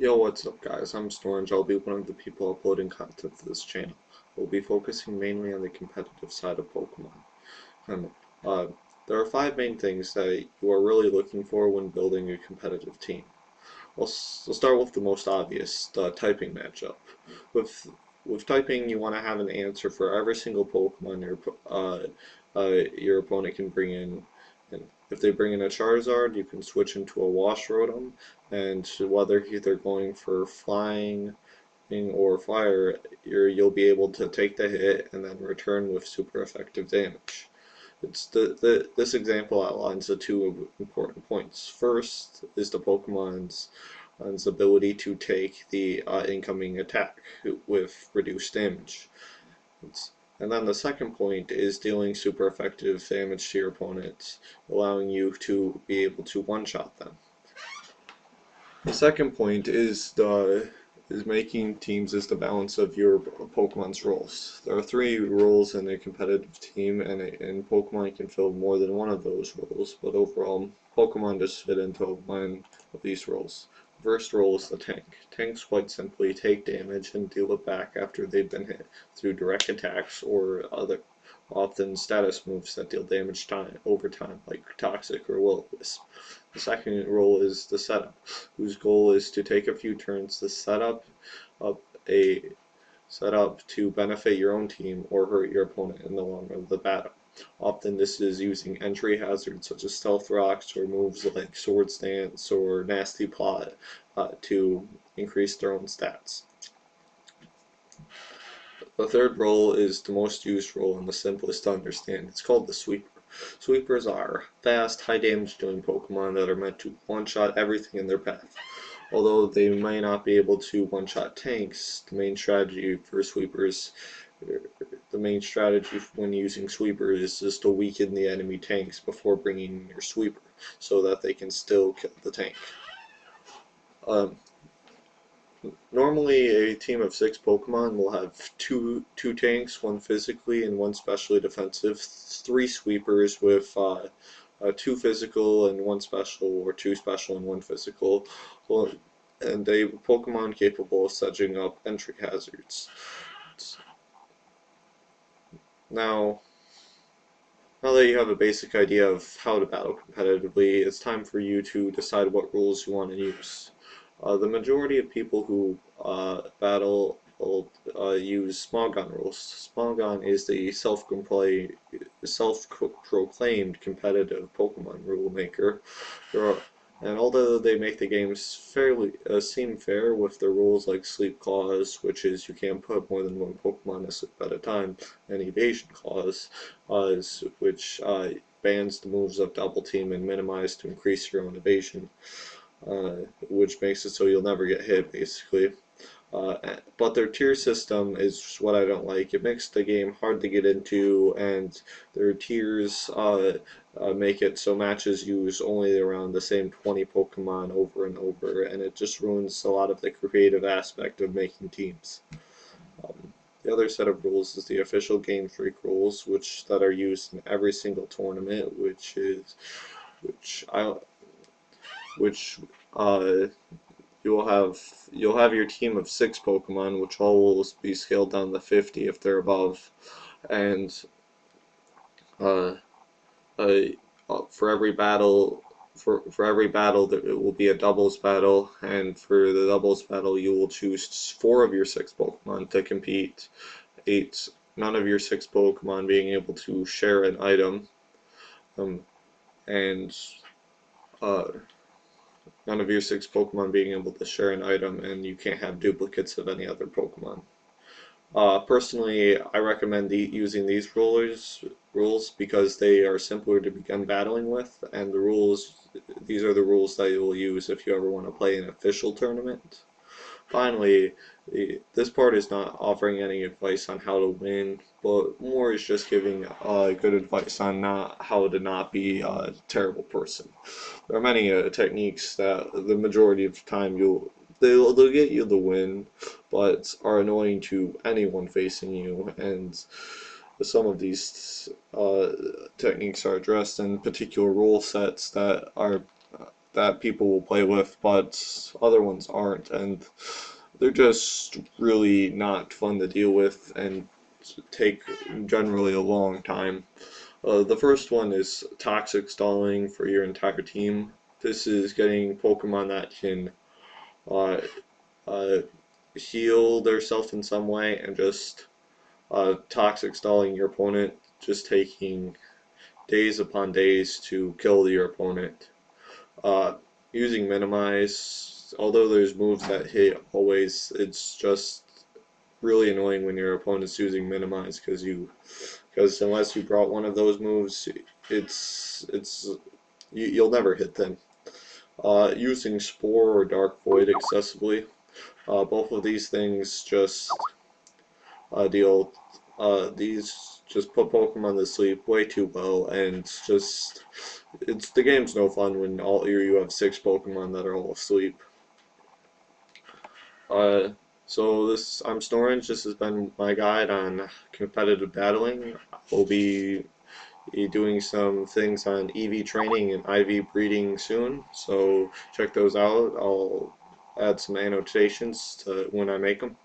Yo, what's up guys? I'm Storange. I'll be one of the people uploading content to this channel. We'll be focusing mainly on the competitive side of Pokemon. And uh, there are 5 main things that you are really looking for when building a competitive team. We'll start with the most obvious, the typing matchup. With with typing, you want to have an answer for every single Pokemon your opponent can bring in. And if they bring in a Charizard, you can switch into a Wash Rotom, and whether they're going for flying or fire, you'll be able to take the hit and then return with super effective damage. This example outlines the 2 important points. First is the Pokemon's ability to take the incoming attack with reduced damage. And then the second point is dealing super effective damage to your opponents, allowing you to be able to one-shot them. The second point is making teams is the balance of your Pokemon's roles. There are 3 roles in a competitive team, and Pokemon can fill more than one of those roles, but overall, Pokemon just fit into one of these roles. First role is the tank. Tanks quite simply take damage and deal it back after they've been hit through direct attacks or other often status moves that deal damage over time, like Toxic or Will-O-Wisp. The second role is the setup, whose goal is to take a few turns to up a setup to benefit your own team or hurt your opponent in the long run of the battle. Often this is using entry hazards such as Stealth Rocks or moves like Swords Dance or Nasty Plot to increase their own stats. The third role is the most used role and the simplest to understand. It's called the Sweeper. Sweepers are fast, high damage doing Pokemon that are meant to one-shot everything in their path. Although they may not be able to one-shot tanks, the main strategy when using sweepers is to weaken the enemy tanks before bringing in your sweeper, so that they can still kill the tank. Normally, a team of 6 Pokemon will have two tanks, one physically and one specially defensive, 3 sweepers with 2 physical and 1 special, or 2 special and 1 physical, and a Pokemon capable of setting up entry hazards. Now, now that you have a basic idea of how to battle competitively, it's time for you to decide what rules you want to use. The majority of people who battle will use Smogon rules. Smogon is the self-proclaimed competitive Pokemon rule maker. And although they make the games seem fair with the rules like Sleep Clause, which is you can't put more than 1 Pokemon to sleep at a time, and Evasion Clause, which bans the moves of Double Team and Minimize to increase your own evasion. Which makes it so you'll never get hit, basically. But their tier system is what I don't like. It makes the game hard to get into, and their tiers make it so matches use only around the same 20 Pokemon over and over, and it just ruins a lot of the creative aspect of making teams. The other set of rules is the official Game Freak rules, that are used in every single tournament, which you'll have your team of 6 Pokemon, which all will be scaled down to 50 if they're above, and uh, uh, for every battle. For every battle, it will be a doubles battle, and for the doubles battle, you will choose 4 of your 6 Pokemon to compete. None of your 6 Pokemon being able to share an item, and uh, none of your 6 Pokemon being able to share an item, and you can't have duplicates of any other Pokemon. Personally, I recommend using these rules because they are simpler to begin battling with, and these are the rules that you will use if you ever want to play an official tournament. Finally, this part is not offering any advice on how to win, but more is just giving good advice on how to not be a terrible person. There are many techniques that the majority of the time they'll get you the win, but are annoying to anyone facing you, and some of these techniques are addressed in particular rule sets that are that people will play with, but other ones aren't, and they're just really not fun to deal with and take generally a long time. The first one is toxic stalling for your entire team. This is getting Pokemon that can uh, uh, heal themselves in some way and just toxic stalling your opponent, just taking days upon days to kill your opponent. Uh, Using minimize, although there's moves that hit always, it's just really annoying when your opponent's using minimize because unless you brought one of those moves, it's you'll never hit them. Using spore or dark void excessively, both of these things just deal these just put Pokemon to sleep way too well, and just it's the game's no fun when all you have six Pokemon that are all asleep. Uh, so this I'm Snorange. This has been my guide on competitive battling. We'll be doing some things on EV training and IV breeding soon, so check those out. I'll add some annotations to when I make them.